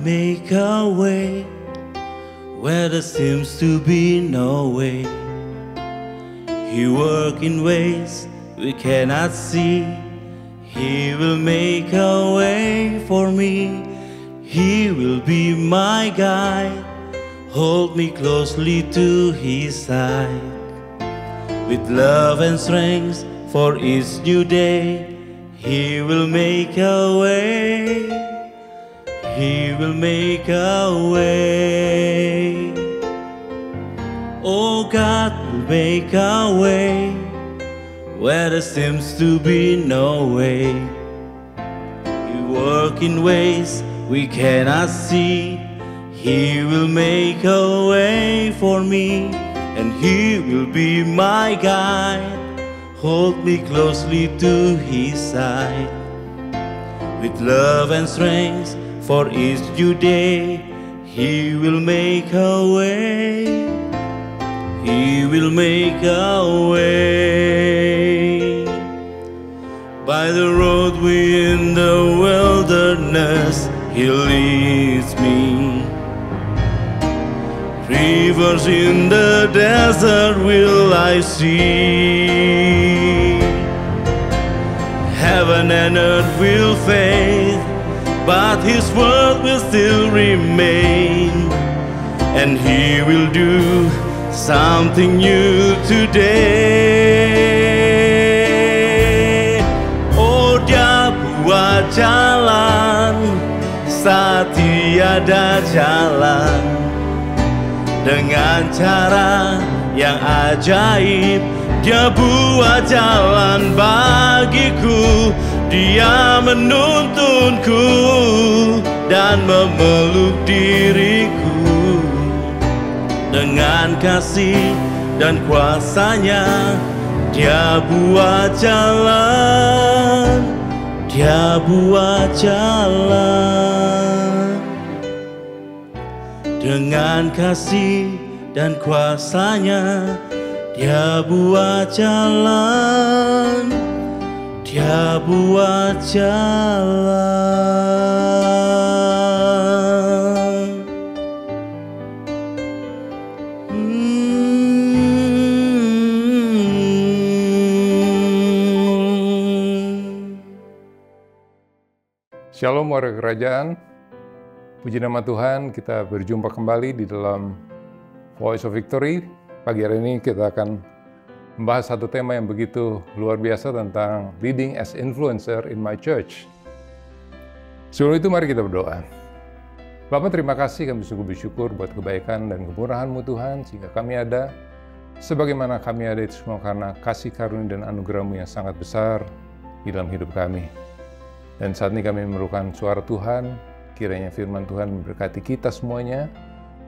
make a way where there seems to be no way. He works in ways we cannot see. He will make a way for me. He will be my guide. Hold me closely to His side. With love and strength for each new day, He will make a way. He will make a way. Oh, God will make a way where there seems to be no way. He works in ways we cannot see. He will make a way for me, and He will be my guide. Hold me closely to His side. With love and strength for each new day, He will make a way. He will make a way. By the roadway in the wilderness, He leads me. Rivers in the desert will I see. Heaven and earth will fade, but His word will still remain. And He will do something new today. Oh, Dia buat jalan saat tiada jalan, dengan cara yang ajaib. Dia buat jalan bagiku. Dia menuntunku dan memeluk diriku. Dengan kasih dan kuasa-Nya, Dia buat jalan. Dia buat jalan. Dengan kasih dan kuasa-Nya, Dia buat jalan. Dia buat jalan. Shalom warga kerajaan. Puji nama Tuhan, kita berjumpa kembali di dalam Voice of Victory. Pagi hari ini kita akan membahas satu tema yang begitu luar biasa tentang leading as influencer in my church. Sebelum itu mari kita berdoa. Bapa, terima kasih, kami sungguh bersyukur buat kebaikan dan kemurahan-Mu Tuhan, sehingga kami ada. Sebagaimana kami ada itu semua karena kasih karunia dan anugerah-Mu yang sangat besar di dalam hidup kami. Dan saat ini kami memerlukan suara Tuhan. Kiranya firman Tuhan memberkati kita semuanya,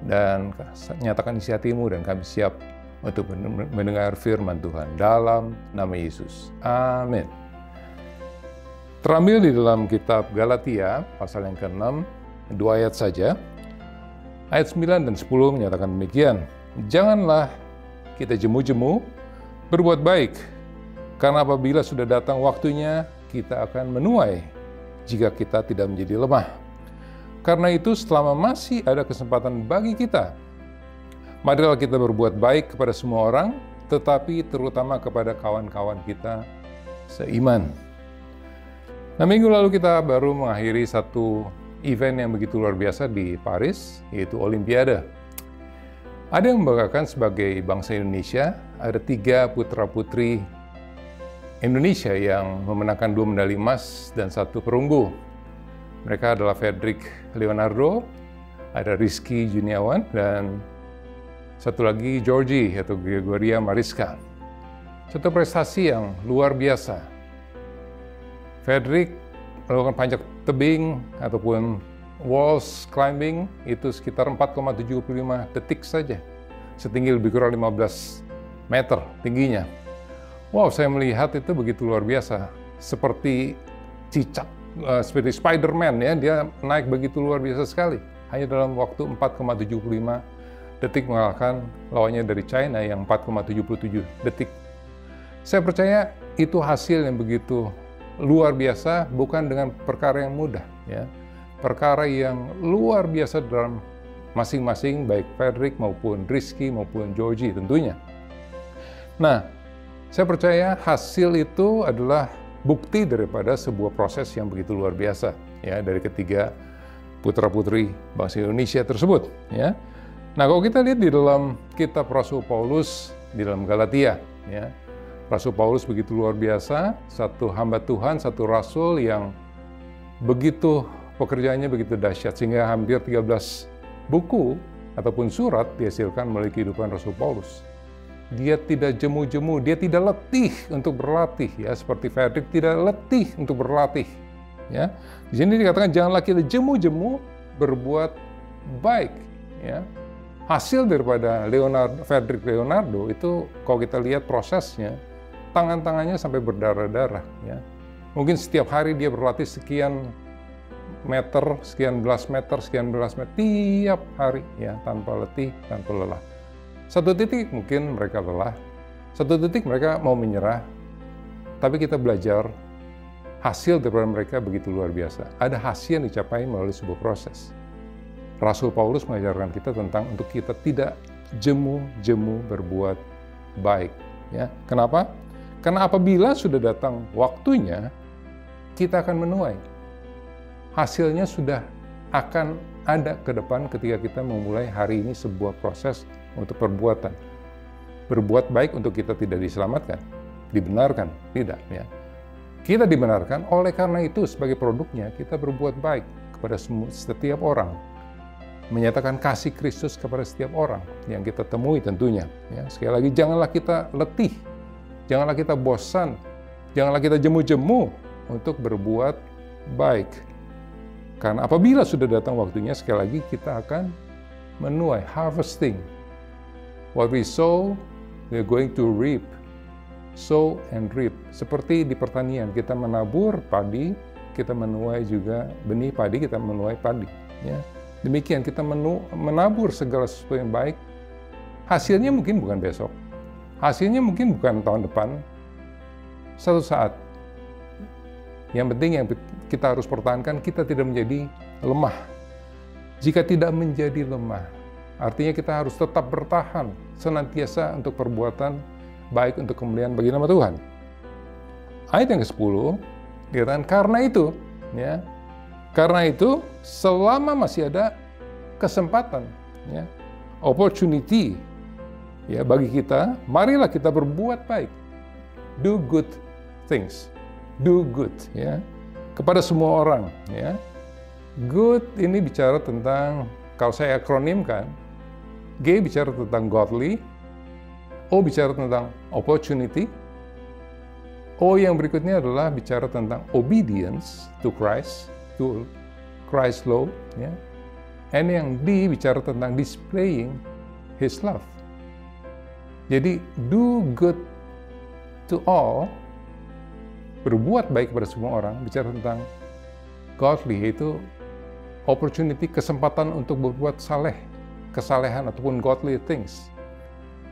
dan nyatakan isi hati-Mu, dan kami siap untuk mendengar firman Tuhan dalam nama Yesus. Amin. Terambil di dalam kitab Galatia, pasal yang ke-6, 2 ayat saja. Ayat 9 dan 10 menyatakan demikian. Janganlah kita jemu-jemu berbuat baik, karena apabila sudah datang waktunya, kita akan menuai jika kita tidak menjadi lemah. Karena itu, selama masih ada kesempatan bagi kita, marilah kita berbuat baik kepada semua orang, tetapi terutama kepada kawan-kawan kita seiman. Nah, minggu lalu kita baru mengakhiri satu event yang begitu luar biasa di Paris, yaitu Olimpiade. Ada yang membanggakan sebagai bangsa Indonesia, ada 3 putra-putri Indonesia yang memenangkan 2 medali emas dan 1 perunggu. Mereka adalah Fredrik Leonardo, ada Rizky Juniawan, dan satu lagi Georgie atau Gregoria Mariska. Satu prestasi yang luar biasa. Fredrik melakukan panjat tebing ataupun walls climbing itu sekitar 4,75 detik saja. Setinggi lebih kurang 15 meter tingginya. Wow, saya melihat itu begitu luar biasa. Seperti cicak, seperti Spider-Man ya, dia naik begitu luar biasa sekali. Hanya dalam waktu 4,75 detik mengalahkan lawannya dari China yang 4,77 detik. Saya percaya itu hasil yang begitu luar biasa, bukan dengan perkara yang mudah ya. perkara yang luar biasa dalam masing-masing, baik Frederick maupun Rizky maupun Georgie tentunya. Nah, saya percaya hasil itu adalah bukti daripada sebuah proses yang begitu luar biasa, ya, dari ketiga putra-putri bangsa Indonesia tersebut, ya. Nah, kalau kita lihat di dalam kitab Rasul Paulus di dalam Galatia, ya, Rasul Paulus begitu luar biasa, satu hamba Tuhan, satu rasul yang begitu pekerjaannya begitu dahsyat sehingga hampir 13 buku ataupun surat dihasilkan melalui kehidupan Rasul Paulus. Dia tidak jemu-jemu, dia tidak letih untuk berlatih, ya, seperti Frederick tidak letih untuk berlatih, ya. Di sini dikatakan janganlah kita jemu-jemu berbuat baik, ya. Hasil daripada Frederick Leonardo itu kalau kita lihat prosesnya, tangan-tangannya sampai berdarah-darah, ya. Mungkin setiap hari dia berlatih sekian meter, sekian belas meter, tiap hari, ya, tanpa letih, tanpa lelah. Satu titik mungkin mereka lelah, satu titik mereka mau menyerah, tapi kita belajar hasil daripada mereka begitu luar biasa. Ada hasil yang dicapai melalui sebuah proses. Rasul Paulus mengajarkan kita tentang untuk kita tidak jemu-jemu berbuat baik, ya. Kenapa? Karena apabila sudah datang waktunya, kita akan menuai. Hasilnya sudah akan ada ke depan ketika kita memulai hari ini sebuah proses untuk perbuatan. Berbuat baik untuk kita tidak diselamatkan, dibenarkan, tidak, ya. Kita dibenarkan, oleh karena itu sebagai produknya kita berbuat baik kepada setiap orang. Menyatakan kasih Kristus kepada setiap orang yang kita temui tentunya, ya. Sekali lagi, janganlah kita letih, janganlah kita bosan, janganlah kita jemu-jemu untuk berbuat baik. Karena apabila sudah datang waktunya, sekali lagi kita akan menuai, harvesting. What we sow, we are going to reap. Sow and reap. Seperti di pertanian, kita menabur padi, kita menuai juga benih padi, kita menuai padi, ya. Demikian kita menabur segala sesuatu yang baik. Hasilnya mungkin bukan besok, hasilnya mungkin bukan tahun depan, satu saat. Yang penting yang kita harus pertahankan, kita tidak menjadi lemah. Jika tidak menjadi lemah, artinya kita harus tetap bertahan senantiasa untuk perbuatan baik untuk kemuliaan bagi nama Tuhan. Ayat yang ke-10 dikatakan karena itu, ya. Karena itu, selama masih ada kesempatan, ya, opportunity, ya, bagi kita, marilah kita berbuat baik. Do good things. Do good, ya, kepada semua orang, ya. Good ini bicara tentang, kalau saya akronimkan, G bicara tentang godly, O bicara tentang opportunity, O yang berikutnya adalah bicara tentang obedience to Christ, to Christ's law, ya. And yang D bicara tentang displaying His love. Jadi do good to all, berbuat baik kepada semua orang, bicara tentang godly, yaitu opportunity, kesempatan untuk berbuat saleh, kesalehan ataupun godly things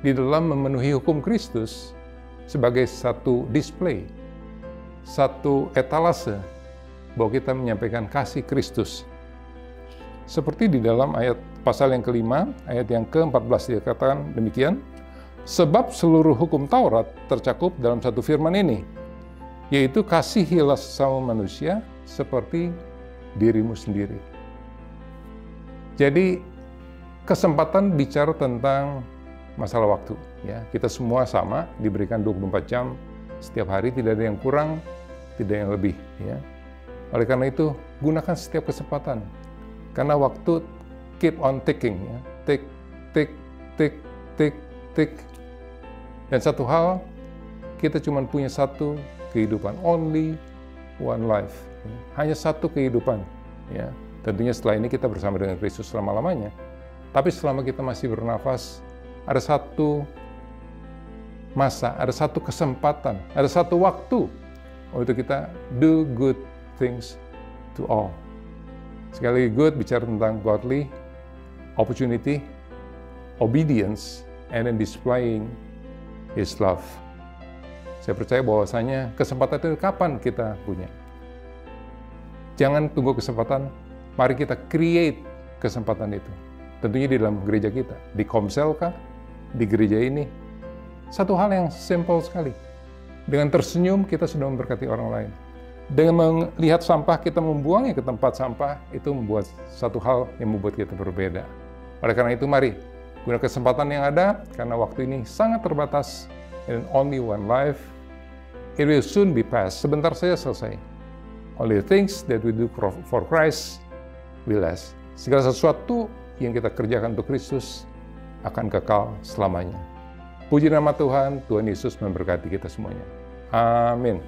di dalam memenuhi hukum Kristus sebagai satu display, satu etalase bahwa kita menyampaikan kasih Kristus. Seperti di dalam ayat pasal yang kelima, ayat yang ke-14 dikatakan demikian, sebab seluruh hukum Taurat tercakup dalam satu firman ini, yaitu kasihilah sesama manusia seperti dirimu sendiri. Jadi kesempatan bicara tentang masalah waktu, ya. Kita semua sama diberikan 24 jam setiap hari, tidak ada yang kurang, tidak yang lebih, ya. Oleh karena itu, gunakan setiap kesempatan. Karena waktu keep on ticking, ya. Tick, tick, tick, tick, tick. Dan satu hal, kita cuma punya satu kehidupan, only one life. Hanya satu kehidupan, ya. Tentunya setelah ini kita bersama dengan Kristus selama-lamanya. Tapi selama kita masih bernafas, ada satu masa, ada satu kesempatan, ada satu waktu untuk kita do good things to all. Sekali lagi, good bicara tentang godly, opportunity, obedience, and then displaying His love. Saya percaya bahwasanya kesempatan itu kapan kita punya. Jangan tunggu kesempatan, Mari kita create kesempatan itu. Tentunya di dalam gereja kita, di Komsel kah, di gereja ini. Satu hal yang simple sekali. Dengan tersenyum kita sudah memberkati orang lain. Dengan melihat sampah kita membuangnya ke tempat sampah, itu membuat satu hal yang membuat kita berbeda. Oleh karena itu mari guna kesempatan yang ada, karena waktu ini sangat terbatas, and only one life. It will soon be past. Sebentar saja selesai. Only things that we do for Christ will last. Segala sesuatu yang kita kerjakan untuk Kristus akan kekal selamanya. Puji nama Tuhan, Tuhan Yesus memberkati kita semuanya. Amin.